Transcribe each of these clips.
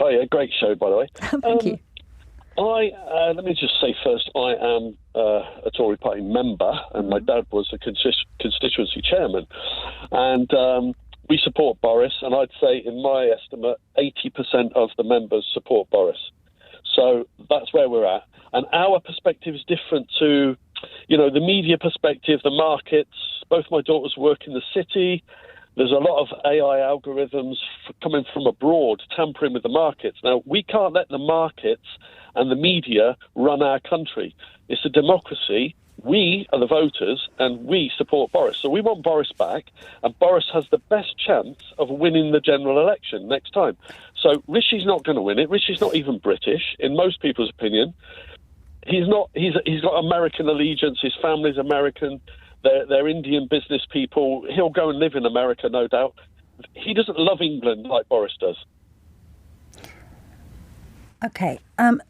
Hi, great show, by the way. Thank you. Let me just say first, I am a Tory party member, and my dad was a constituency chairman. And we support Boris, and I'd say, in my estimate, 80% of the members support Boris. So that's where we're at. And our perspective is different to, the media perspective, the markets. Both my daughters work in the city. There's a lot of AI algorithms coming from abroad, tampering with the markets. Now, we can't let the markets and the media run our country. It's a democracy. We are the voters, and we support Boris. So we want Boris back, and Boris has the best chance of winning the general election next time. So Rishi's not going to win it. Rishi's not even British, in most people's opinion. He's not. He's got American allegiance. His family's American. They're Indian business people. He'll go and live in America, no doubt. He doesn't love England like Boris does. Okay.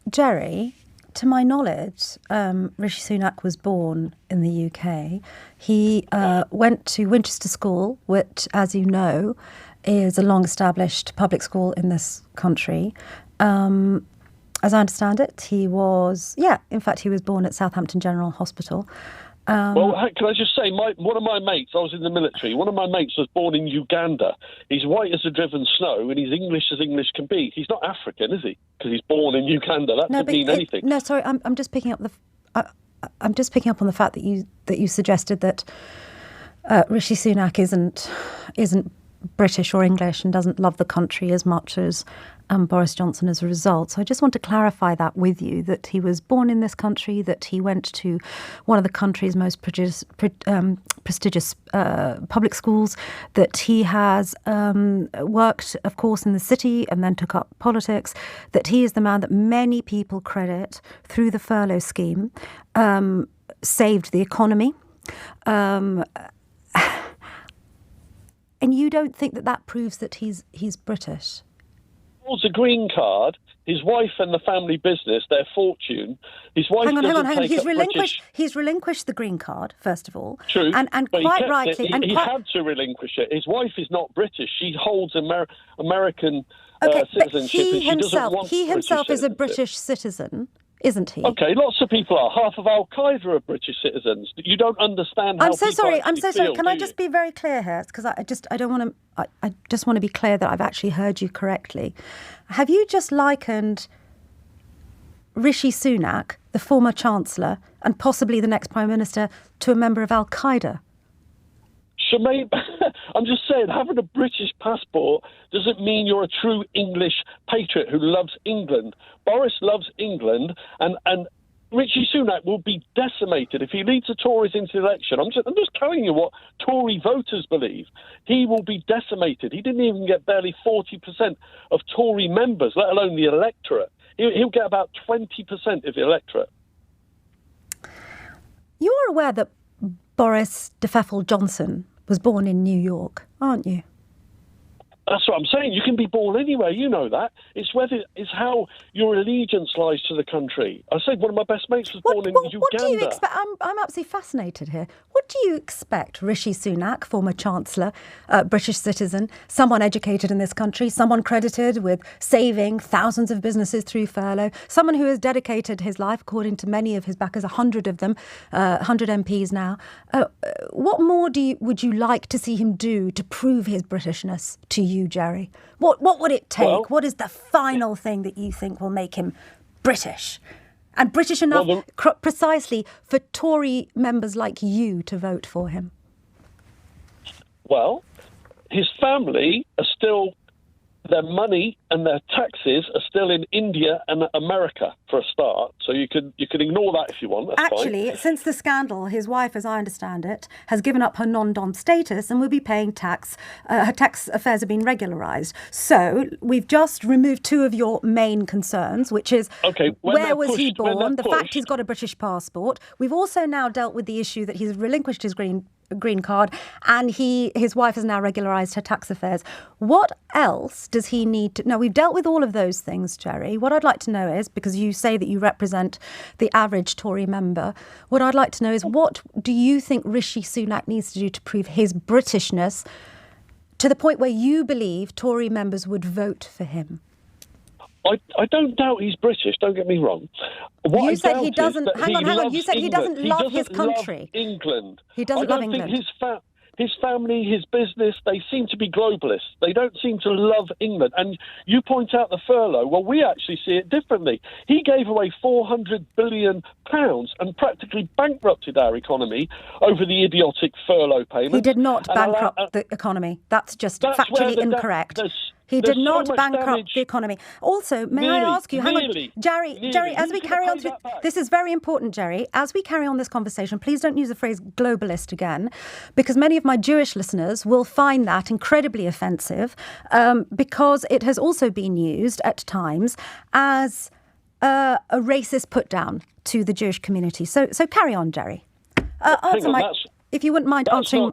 Jerry, to my knowledge, Rishi Sunak was born in the UK. He went to Winchester School, which, as you know, is a long-established public school in this country. As I understand it, he was born at Southampton General Hospital. Well, can I just say, one of my mates, I was in the military, one of my mates was born in Uganda. He's white as the driven snow, and he's English as English can be. He's not African, is he? Because he's born in Uganda. That doesn't mean anything. No, sorry, I'm just picking up I'm just picking up on the fact that you suggested that Rishi Sunak isn't British or English and doesn't love the country as much as Boris Johnson as a result. So I just want to clarify that with you, that he was born in this country, that he went to one of the country's most prestigious public schools, that he has worked, of course, in the city and then took up politics, that he is the man that many people credit through the furlough scheme, saved the economy. And you don't think that proves that he's British? A green card, his wife and the family business, their fortune. His wife hang on. He's relinquished the green card, first of all. True, and quite rightly. He had to relinquish it. His wife is not British. She holds American citizenship. But he himself is a citizenship. British citizen, isn't he? Okay, lots of people are. Half of Al Qaeda are British citizens. You don't understand how I'm so sorry. feel, Can I just be very clear here? Because I just want to be clear that I've actually heard you correctly. Have you just likened Rishi Sunak, the former Chancellor, and possibly the next Prime Minister, to a member of Al Qaeda? Shemaine, I'm just saying, having a British passport doesn't mean you're a true English patriot who loves England. Boris loves England, and Rishi Sunak will be decimated if he leads the Tories into the election. I'm just telling you what Tory voters believe. He will be decimated. He didn't even get barely 40% of Tory members, let alone the electorate. He'll get about 20% of the electorate. You're aware that Boris DeFeffel Johnson was born in New York, aren't you? That's what I'm saying. You can be born anywhere. You know that. It's how your allegiance lies to the country. I said one of my best mates was born in Uganda. What do you expect? I'm absolutely fascinated here. What do you expect Rishi Sunak, former Chancellor, British citizen, someone educated in this country, someone credited with saving thousands of businesses through furlough, someone who has dedicated his life, according to many of his backers, 100 of them, 100 MPs now. What more would you like to see him do to prove his Britishness to you, Jerry? What would it take? Well, what is the final thing that you think will make him British? And British enough precisely for Tory members like you to vote for him? Well, his family are still, their money and their taxes are still in India and America for a start. So you can ignore that if you want. That's Actually, fine. Since the scandal, his wife, as I understand it, has given up her non-dom status and will be paying tax. Her tax affairs have been regularised. So we've just removed two of your main concerns, which is where was he born, the fact he's got a British passport. We've also now dealt with the issue that he's relinquished his green card and his wife has now regularised her tax affairs. What else does he need to... Now, we've dealt with all of those things, Jerry. What I'd like to know is, because you say that you represent the average Tory member, what I'd like to know is, what do you think Rishi Sunak needs to do to prove his Britishness to the point where you believe Tory members would vote for him? I don't doubt he's British, don't get me wrong. What You I said doubt he doesn't... is that Hang on. You said he England. doesn't love his country. Love England. He doesn't love England. I don't think his family, his business, they seem to be globalists. They don't seem to love England. And you point out the furlough. Well, we actually see it differently. He gave away £400 billion and practically bankrupted our economy over the idiotic furlough payment. He did not bankrupt the economy. That's just factually incorrect. He did not bankrupt the economy. Also, may I ask you, hang on, Jerry, as we carry on through, this is very important, Jerry, as we carry on this conversation, please don't use the phrase globalist again, because many of my Jewish listeners will find that incredibly offensive, because it has also been used at times as a racist put down to the Jewish community. So carry on, Jerry. If you wouldn't mind answering...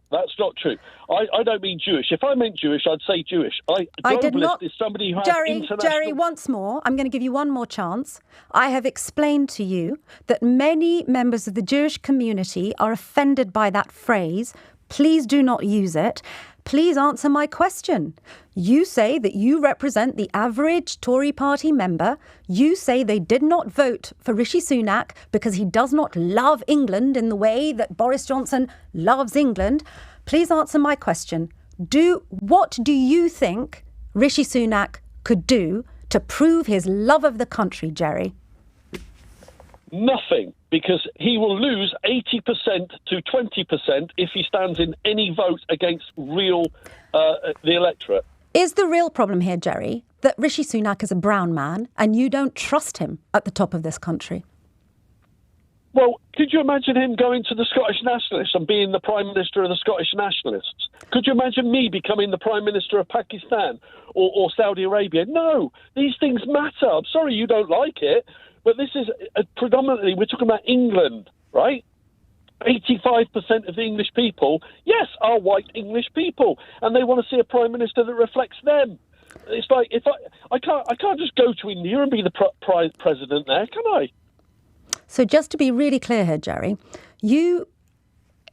That's not true. I don't mean Jewish. If I meant Jewish, I'd say Jewish. I did not... is somebody who has international... Jerry, once more, I'm going to give you one more chance. I have explained to you that many members of the Jewish community are offended by that phrase. Please do not use it. Please answer my question. You say that you represent the average Tory party member. You say they did not vote for Rishi Sunak because he does not love England in the way that Boris Johnson loves England. Please answer my question. What do you think Rishi Sunak could do to prove his love of the country, Jerry? Nothing, because he will lose 80% to 20% if he stands in any vote against the electorate. Is the real problem here, Jerry, that Rishi Sunak is a brown man and you don't trust him at the top of this country? Well, could you imagine him going to the Scottish Nationalists and being the Prime Minister of the Scottish Nationalists? Could you imagine me becoming the Prime Minister of Pakistan or Saudi Arabia? No, these things matter. I'm sorry you don't like it. But this is predominantly, we're talking about England, right? 85% of the English people, yes, are white English people, and they want to see a prime minister that reflects them. It's like I can't just go to India and be the president there, can I? So just to be really clear here, Jerry, you,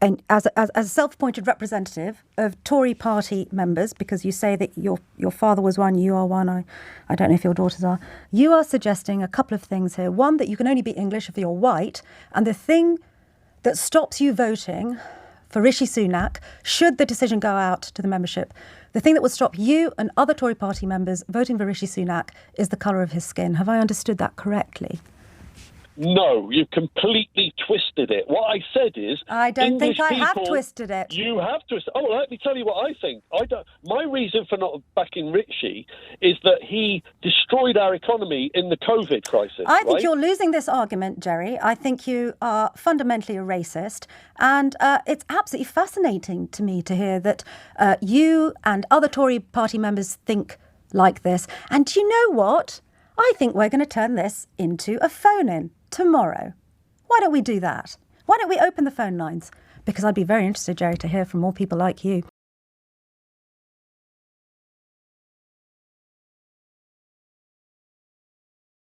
and as a self-appointed representative of Tory party members, because you say that your father was one, you are one, I don't know if your daughters are, you are suggesting a couple of things here. One, that you can only be English if you're white, and the thing that stops you voting for Rishi Sunak, should the decision go out to the membership, the thing that would stop you and other Tory party members voting for Rishi Sunak is the colour of his skin. Have I understood that correctly? No, you've completely twisted it. What I said is... I don't think I have twisted it. You have twisted it. Oh, let me tell you what I think. My reason for not backing Rishi is that he destroyed our economy in the COVID crisis. I think you're losing this argument, Jerry. I think you are fundamentally a racist. And it's absolutely fascinating to me to hear that you and other Tory party members think like this. And do you know what? I think we're going to turn this into a phone-in tomorrow. Why don't we do that? Why don't we open the phone lines? Because I'd be very interested, Jerry, to hear from more people like you.